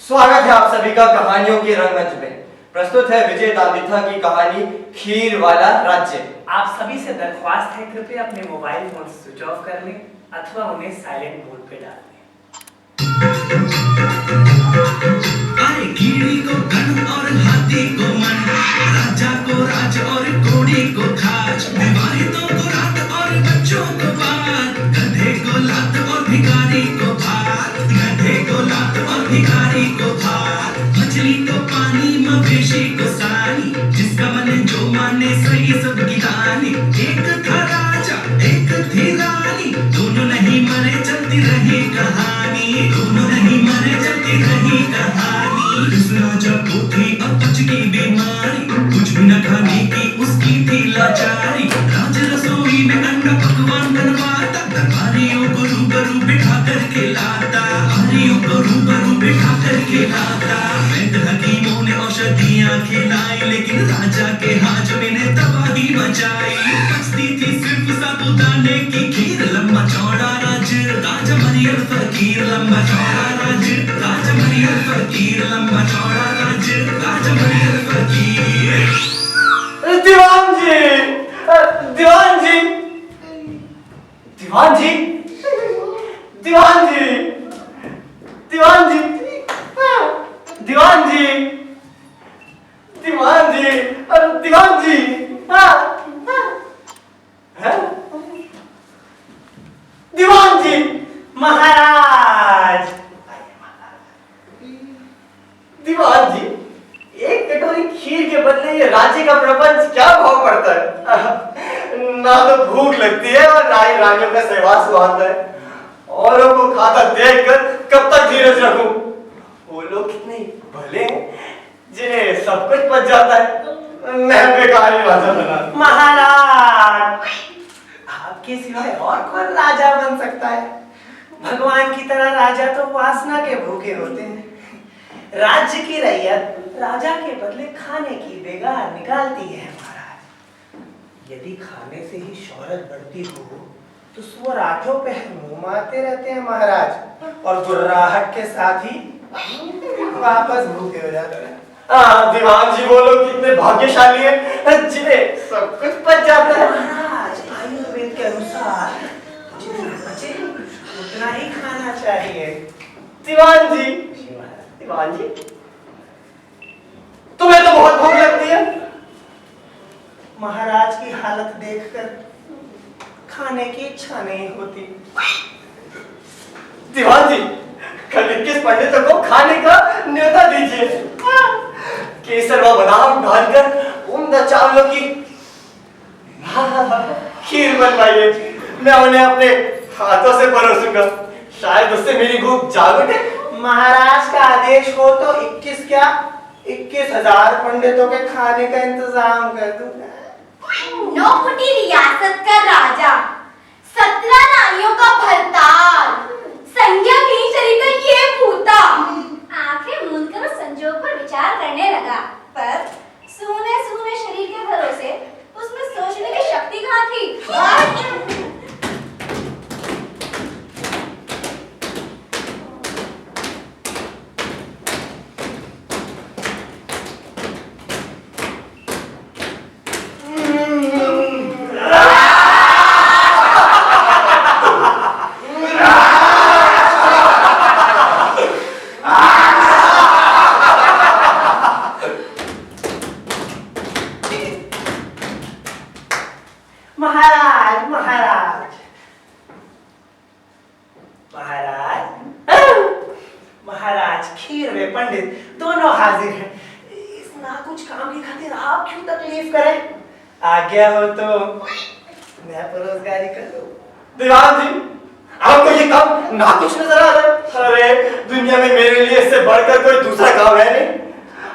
स्वागत है आप सभी का कहानियों के रंगमंच में। प्रस्तुत है विजय दामिथा की कहानी खीर वाला राज्य। आप सभी से दरख्वास्त है, कृपया अपने मोबाइल फोन स्विच ऑफ कर लें अथवा उन्हें साइलेंट मोड पे डाल दें। अरे कीड़ी को गन और हाथी को मन, राजा को राज और घोड़ी को खाज, विवाहितों को रात और बच्चों को बात, गधे को लात और भिखारी को भात, गधे को लात और भिखारी को भात, मछली को पानी मवेशी को सानी, जिसका मन जो माने सही सबकी दानी। एक था राजा एक थी रानी, दोनों नहीं मरे चलती रही कहानी, दोनों नहीं मरे चलती रही कहानी। इस राजा को थी अपच की बीमारी, कुछ भी न खाने की उसकी थी लाचारी। राज रसोई में अंडा पकवान बनवाता, दरबारियों को रूबरू बिठा करके लाता, दरबारियों को रूबरू बिठा करके लाता। वैद्य हकीमों ने औषधियां खिलाई, लेकिन राजा के हाजमे ने तबाही मचाई। बचती थी सिर्फ साबूदाने की खीर, लंबा चौड़ा राज राजा मरियल फकीर, लंबा चौड़ा राज राजा मरियल फकीर, लंबा चौड़ा राज राजा मरियल फकीर। दीवान जी, दीवान जी, दीवान जी, दीवान जी, दीवान जी, दीवान जी, दीवान जी, अरे दीवान जी, दीवान जी। महाराज, दीवान जी, एक कटोरी खीर के बदले ये राज्य का प्रपंच क्या भाव पड़ता है? ना तो भूख लगती है और ना ही रानियों का सहवास सुहाता है। औरों को खाता देखकर कब तक धीरज रखूं? वो लोग कितने भले हैं जिन्हें सब कुछ पच जाता है। मैं बेकार ही राजा बना। महाराज, आपके सिवाय और कौन राजा बन सकता है? भगवान की तरह राजा तो वासना के भूखे होते हैं। राज्य की रैयत राजा के बदले खाने की बेगार निकालती है महाराज। यदि खाने से ही शोहरत बढ़ती हो तो सुअर आठों पहर मुंह मारते रहते हैं महाराज, और गुर्राहट के साथ ही वापस भूखे हो जाते हैं। दीवान जी, वो लोग कितने भाग्यशाली हैं जिन्हें सब कुछ पच जाता है। महाराज, आयुर्वेद के अनुसार जितना बचे उतना ही खाना चाहिए। दीवान जी, दीवान जी, तुम्हें तो बहुत भूख लगती है। महाराज की हालत देखकर खाने की इच्छा नहीं होती। दीवान जी, कल 21 पंडितों को खाने का न्योता दीजिए। केसर व बादाम डालकर उम्दा चावलों की खीर बनवाइए। मैं उन्हें अपने हाथों से परोसूंगा, शायद उससे मेरी भूख जाग उठे। महाराज का आदेश हो तो 21 क्या 21,000 पंडितों के खाने का इंतजाम कर दूंगा। 9 फुटी रियासत का राजा, 17 रानियों का भरताल, संज्ञा की शरीर का ये भूता। आंखें मूंद कर संजोग पर विचार करने लगा, पर सूने सूने शरीर के भरोसे उसमें सोचने की शक्ति कहाँ थी? महाराज, महाराज, महाराज, महाराज, खीर व पंडित दोनों हाजिर हैं। इस नाकुछ काम की खातिर आप क्यों तकलीफ करें? आज्ञा हो तो मैं परोसगारी कर दूं। दीवान जी, आपको ये काम नाकुछ नजर आ रहा है? अरे दुनिया में मेरे लिए इससे बढ़कर कोई दूसरा काम है नहीं।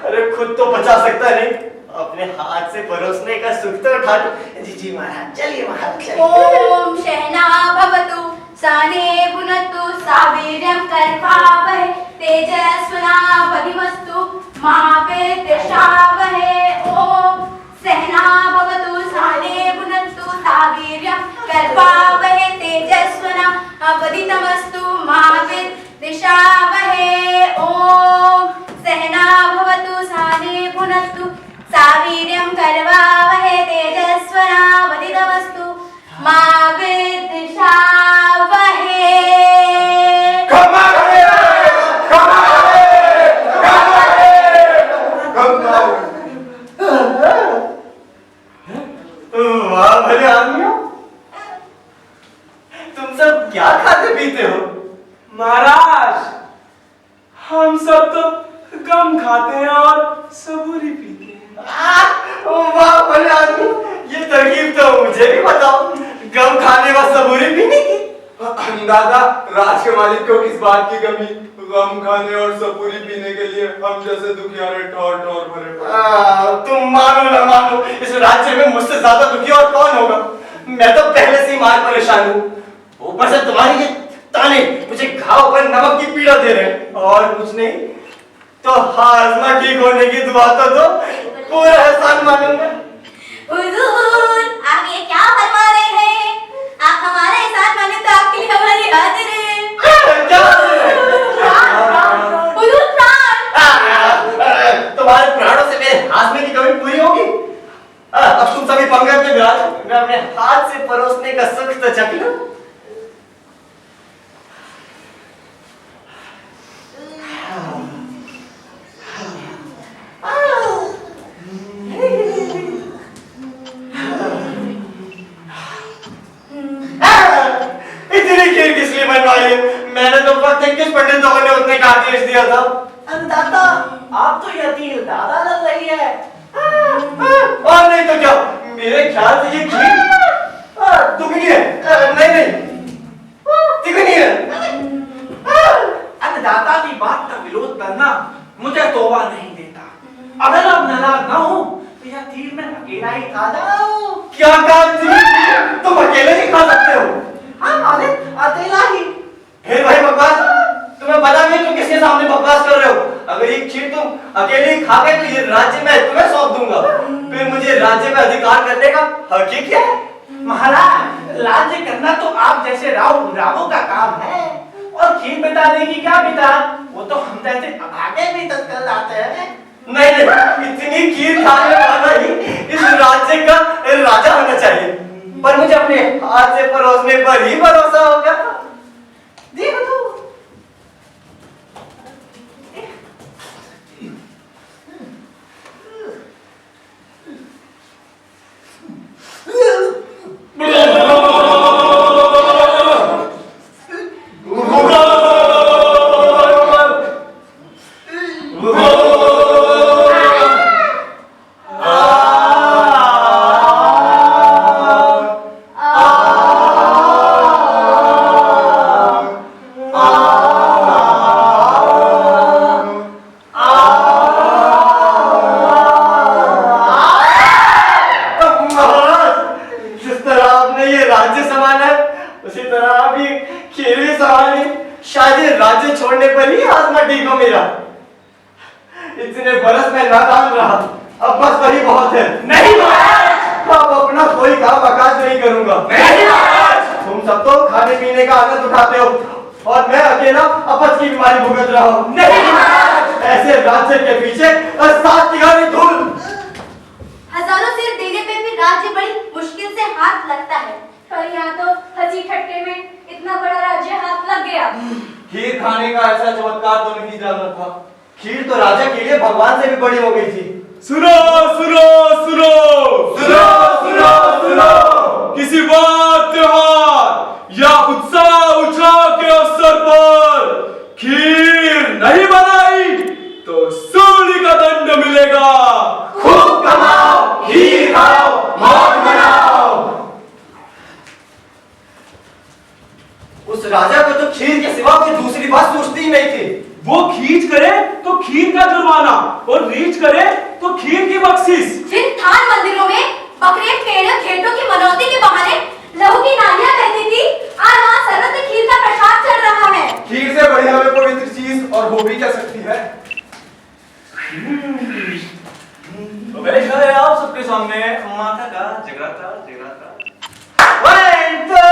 अरे खुद तो बचा सकता नहीं, अपने हाथ से परोसने का सुख तो उठा लो। जी जी महाराज, चलिए महाराज, चलिए। ओम सहना भवतु साने पुनतु सावीर्यं कर्पावहै तेजस्विना पीते हो? महाराज, हम सब तो गम खाते हैं और सबूरी पीते हैं। वाह भले आदमी, ये तरकीब तो मुझे भी बताओ, गम खाने व सबूरी पीने की। दादा, राज के मालिक को किस बात की कमी? गम खाने और सपूरी पीने के लिए हम जैसे दुखियारे ठौर ठौर भरे पड़े। तुम मानो ना मानो, इस राज्य में मुझसे ज्यादा दुखी और कौन होगा? मैं तो पहले से ही मार परेशान हूँ, ऊपर से तुम्हारी ये ताने मुझे घाव पर नमक की पीड़ा दे रहे हैं। और कुछ नहीं तो हाजमा ठीक होने की दुआ तो दो, पूरा एहसान मानूंगा। हुजूर, आप ये क्या फरमा रहे हैं? आप हमारा एहसान माने तो आपके लिए हमारी हाजिर है। हुजूर, प्राण! तुम्हारे प्राणों से मेरे हाजमे की कमी पूरी होगी? अब तुम सभी पंगत में विराज, मैं अपने हाथ से परोसने का सुख तो चख लूं। इतनी खीर किस लिए बनवाई है? मैंने तो वक्त 21 पंडितों ने उतने का आदेश दिया था। दादा, आप तो यतीम दादा लग रही है। और नहीं तो क्या, मेरे ख्याल से ये खीर दुगनी है। नहीं तिगनी है। अन्नदाता की बात का विरोध करना मुझे तौबा नहीं देता। अगर आप नाराज ना हो तो यह खीर में अकेला ही खा जाओ। क्या काम थी? तुम अकेले ही खा सकते हो? हाँ मालिक, अकेला ही। फिर भाई बकवास, तुम्हें पता नहीं तुम किसके सामने बकवास कर रहे हो? अगर ये खीर तुम अकेले ही खा गए तो ये राज्य मैं तुम्हें सौंप दूंगा। फिर मुझे राज्य में अधिकार करने का हक ही क्या है? महाराज, राज्य करना तो आप जैसे रावों का काम है, और खीर बिताने की क्या बिता, वो तो हम जैसे अभागे भी तत्कर लाते हैं। नहीं, इतनी खीर खाने वाला ही इस राज्य का राजा होना चाहिए, पर मुझे अपने हाथ से परोसने पर ही भरोसा होगा। देखो तो इतने बरस में नादान रहा, अब बस वही बहुत है। नहीं महाराज, अब अपना कोई काम आकाश नहीं करूंगा। नहीं महाराज, तुम सब तो खाने पीने का आनंद उठाते हो और मैं अकेला अपच की बीमारी भुगत रहा हूँ। नहीं महाराज, ऐसे राज्य के पीछे 7 तिगारी धूल। हजारों सिर देने पे भी राज्य बड़ी मुश्किल से हाथ लगता है, और यहाँ तो हंसी ठट्टे में इतना बड़ा राज्य हाथ लग गया। खीर खाने का ऐसा चमत्कार तो नहीं जाना था। खीर तो राजा के लिए भगवान से भी बड़ी हो गई थी। सुनो सुनो सुनो सुनो सुनो सुनो, किसी बात, त्योहार या उत्साह उत्सव के अवसर पर खीर नहीं बनाई तो सूली का दंड मिलेगा। खूब कमाओ, खीर खाओ, मौज मनाओ। उस राजा को तो खीर के सिवा कोई दूसरी बात सोचती ही नहीं थी। वो खींच करे तो खीर का जुर्माना और रीच करे तो खीर की बख्शिश। जिन थान मंदिरों में बकरे पेड़ खेतों की मनौती के बहाने लहू की नालियां बहती थी, आज वहाँ सर्वत्र खीर का प्रसाद चल रहा है। खीर से बढ़िया में पवित्र चीज और वो भी क्या सकती है। तो पेश है आप सबके सामने माता का जगराता जगराता। 1 2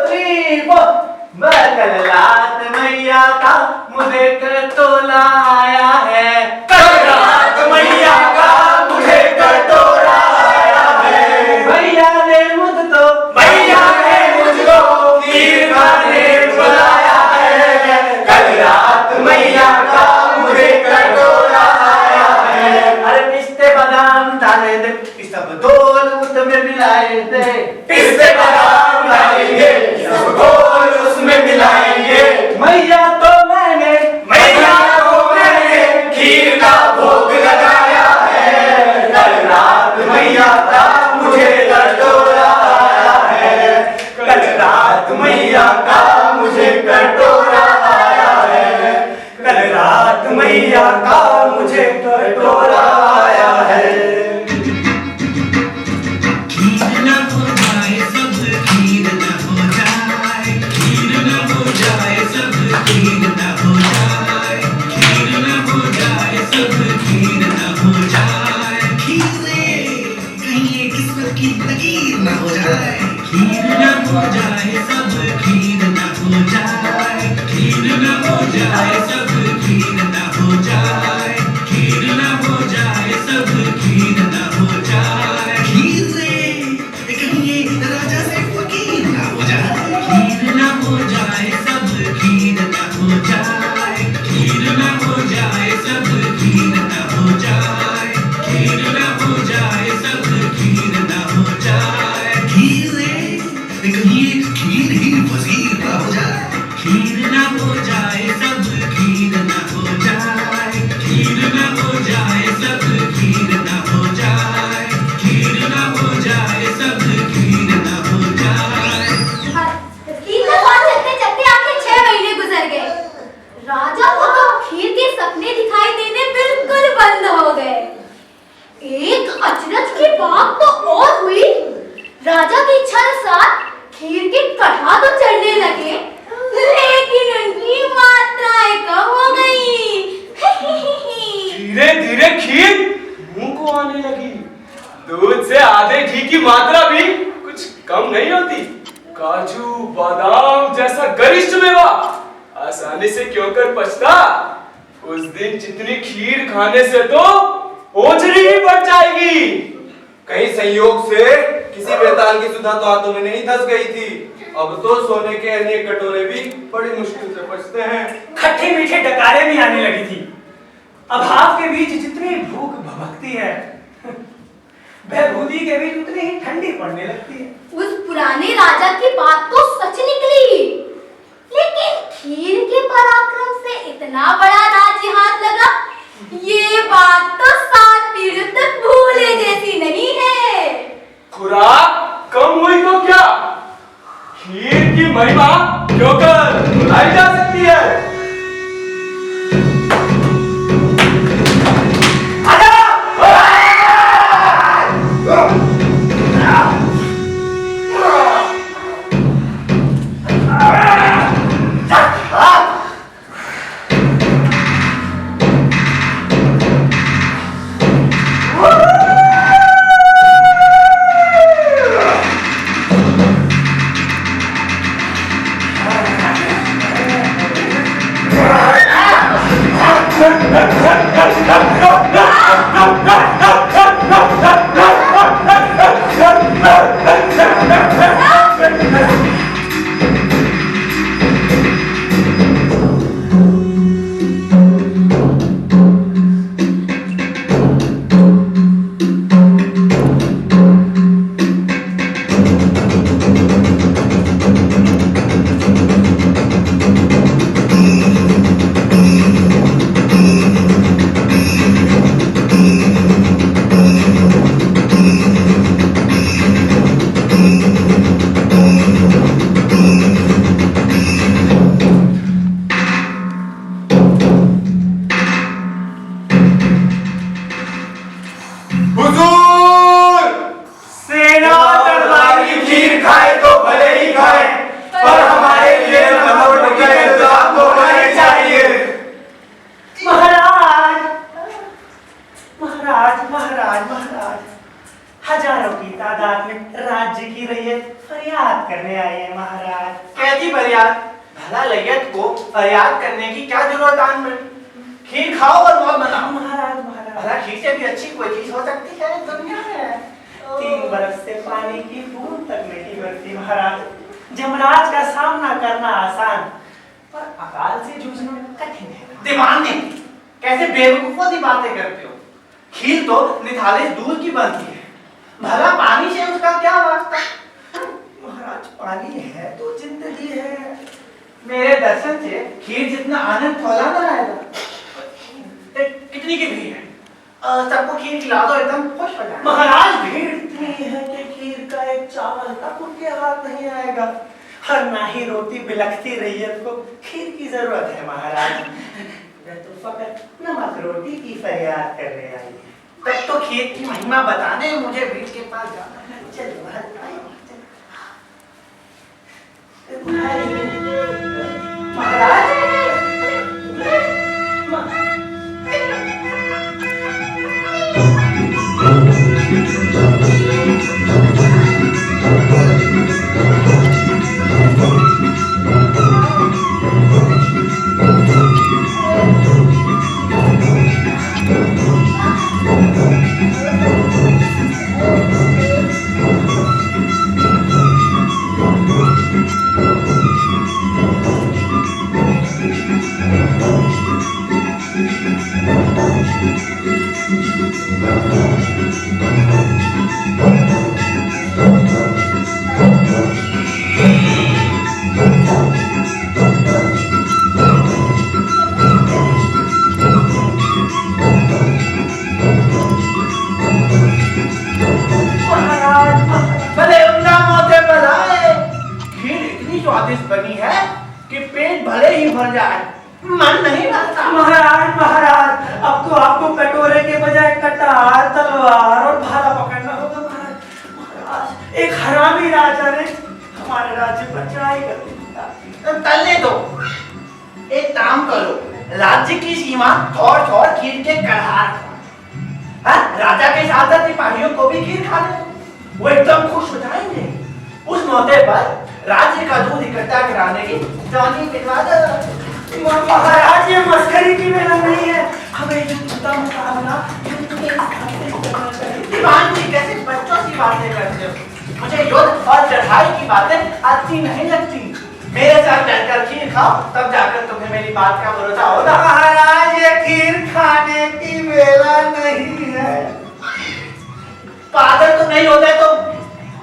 3 4। मैं कल रात मैया का मुझे कर तोला आया है। कल रात मैया का मुझे कर तोला आया है। मैया ने मुझको खीर खाने बुलाया है। कल रात मैया का मुझे कर तोला आया है। अरे पिस्ते बादाम डाले दे, इस सब दोल उसमें मिलाए दे। पिस्ते बादाम डालेंगे, सब घोल उसमें मिलाएंगे। खीर न हो जाए, खीर न हो जाए, सब खीर न हो जाए। खीर रे कहीं ये किस्मत की लकीर न हो जाए, खीर न हो जाए, सब खीर न हो जाए, खीर न हो जाए, सब खीर न हो जाए, खीर न हो जाए, सब खीर न हो जाए। खीर रे कहीं ये राजा से फकीर न हो जाए, खीर न हो जाए, सब खीर न हो जाए, खीर न हो जाए, सब खीर न हो जाए, खीर न हो जाए, सब खीर न हो जाए। खीर रे कहीं ये खीर ही फकीर न हो जाए, खीर न हो जाए, सब खीर न हो जाए, खीर न हो जाए, सब खीर न हो जाए, खीर न हो जाए, सब खीर न हो जाए। खीर का स्वाद चखते चखते आखिर 6 महीने गुजर गए। राजा को तो खीर के सपने दिखाई देने बिल्कुल बंद हो गए। एक अचरज की बात तो और हुई। राजा की इच्छा अनुसार खीर के कढ़ा तो चढ़ने लगे, लेकिन उनकी मात्राएं कम हो गई। धीरे धीरे खीर मुंह को आने लगी। दूध से आधे घी की मात्रा भी कुछ कम नहीं होती। काजू बादाम जैसा गरिष्ठ मेवा आसानी से क्यों कर पचता। उस दिन जितनी खीर खाने से तो ओझरी ही बढ़ जाएगी। कहीं संयोग से किसी बेताल की सुधा तो हाथों में नहीं धस गई थी। अब तो सोने के अनेक कटोरे भी बड़ी मुश्किल से पचते हैं। खट्टे मीठे डकारे भी आने लगी थी। अभाव के बीच जितनी भूख भभकती है, बेभूती के बीच उतनी ही ठंडी पड़ने लगती है। उस पुराने राजा की बात तो सच निकली, लेकिन खीर के पराक्रम से इतना बड़ा राज्य हाथ लगा, ये बात तो 7 पीढ़ियों तक भूले जैसी नहीं है। खुराक कम हुई तो क्या, खीर की महिमा क्यों कर भुलाई जा सकती है। हजारों की तादाद में राज्य की रैयत फरियाद करने आई है महाराज। कैसी फरियाद? भला रैयत को फरियाद करने की क्या जरूरत आन में? खीर खाओ और मौत मनाओ। महाराज महाराज, भला खीर से भी अच्छी कोई चीज हो सकती है दुनिया में? 3 बरस से पानी की बूंद तक नहीं बरती महाराज। जमराज का सामना करना आसान, पर अकाल से जूझना कठिन है। दीवाने, कैसे बेवकूफों की बातें करते हो? खीर तो निथाले दूध की बनती है, भला पानी से उसका क्या वास्ता? महाराज पानी है तो जिंदगी है। मेरे दर्शन से खीर जितना आनंद थोड़ा ना आएगा। कितनी की भीड़ है? सबको खीर खिला दो, एकदम खुश हो जाए। महाराज भीड़ इतनी है कि खीर का एक चावल तक उनके हाथ नहीं आएगा, और ना ही रोटी बिलखती रैयत को खीर की जरूरत है महाराज। मैं तो फकत नमक रोटी की फरियाद करने आई है। तब तो खीर की महिमा बताने मुझे भीड़ के पास जाना है। चलो महाराज। पेट भले ही भर जाए, मन नहीं भरता। महाराज महाराज, अब तो आपको कटोरे के बजाय कटार, तलवार और भाला पकड़ना होगा। महाराज, एक हरामी राजा ने हमारे राज्य पर चढ़ाई कर दी। तलने दो, एक काम करो, राज्य की सीमा थोड़ खीर के कड़ार खा। राजा के साथ साथ सिपाहियों को भी खीर खा दो, वो एकदम खुश हो जाएंगे। उस मौके पर राज्य का दूध इकट्ठा कराने की जवानी पिलवा दो। महाराज, ये मस्करी की बेला नहीं है, हमें युद्ध का मुकाबला युद्ध के सामने करना चाहिए। दीवान जी, कैसे बच्चों की बातें करते हो? मुझे युद्ध और चढ़ाई की बातें अच्छी नहीं लगती। मेरे साथ बैठकर खीर खाओ, तब जाकर तुम्हें मेरी बात का भरोसा होगा। महाराज, ये खीर खाने की बेला नहीं है। पागल तो नहीं होते तो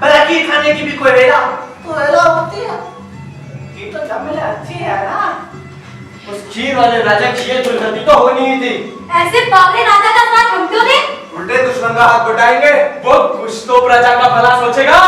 भला खीर खाने की भी कोई बेला तो बेला होती है। खीर तो जब मिले अच्छी है ना। उस खीर वाले राजा की ये दुर्गति तो होनी ही थी। ऐसे पागल राजा का साथ हम क्यों दें? उल्टे दुश्मन का हाथ बटाएंगे। वो कुछ तो प्रजा का भला सोचेगा।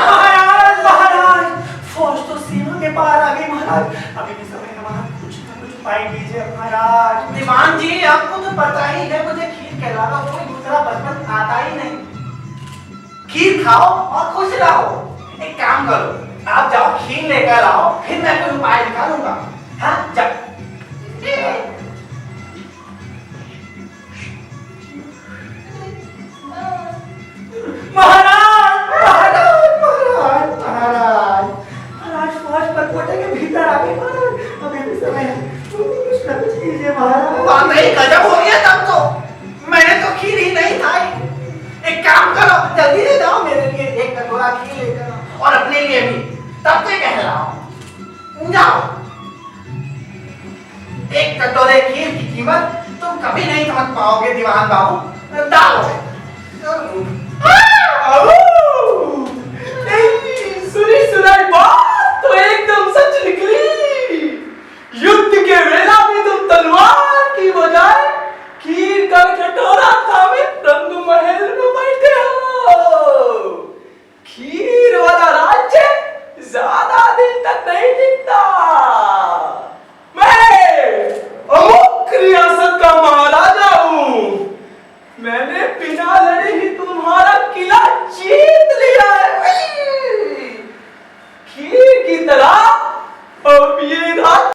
महाराज महाराज, फौज तो सीमा के पार आ गई। महाराज, अभी भी समय है। महाराज, कुछ ना कुछ उपाय कीजिए। महाराज दीवान जी, आपको तो पता ही है, मुझे खीर के अलावा कोई दूसरा बर्तन आता ही नहीं। खीर खाओ और खुश रहो। एक काम करो, आप जाओ खीर लेकर आओ, फिर मैं कोई उपाय निकालूंगा। हाँ, जाओ। महाराज महाराज महाराज महाराज महाराज, फौज पर कोटे के भीतर आ गए। महाराज, अभी भी समय है, कुछ ना कुछ कीजिए। महाराज, वाकई गजब हो गया। तब तो मैंने तो खीर ही नहीं खाई। एक काम करो, जल्दी ले जाओ मेरे लिए एक कटोरा खीर लेकर आओ, और अपने लिए भी। तब से कह रहा हूं, जाओ। एक कटोरे खीर की कीमत तुम कभी नहीं समझ पाओगे दीवान बाबू। दाओ। सुनी सुनाई बात तो एकदम सच निकली।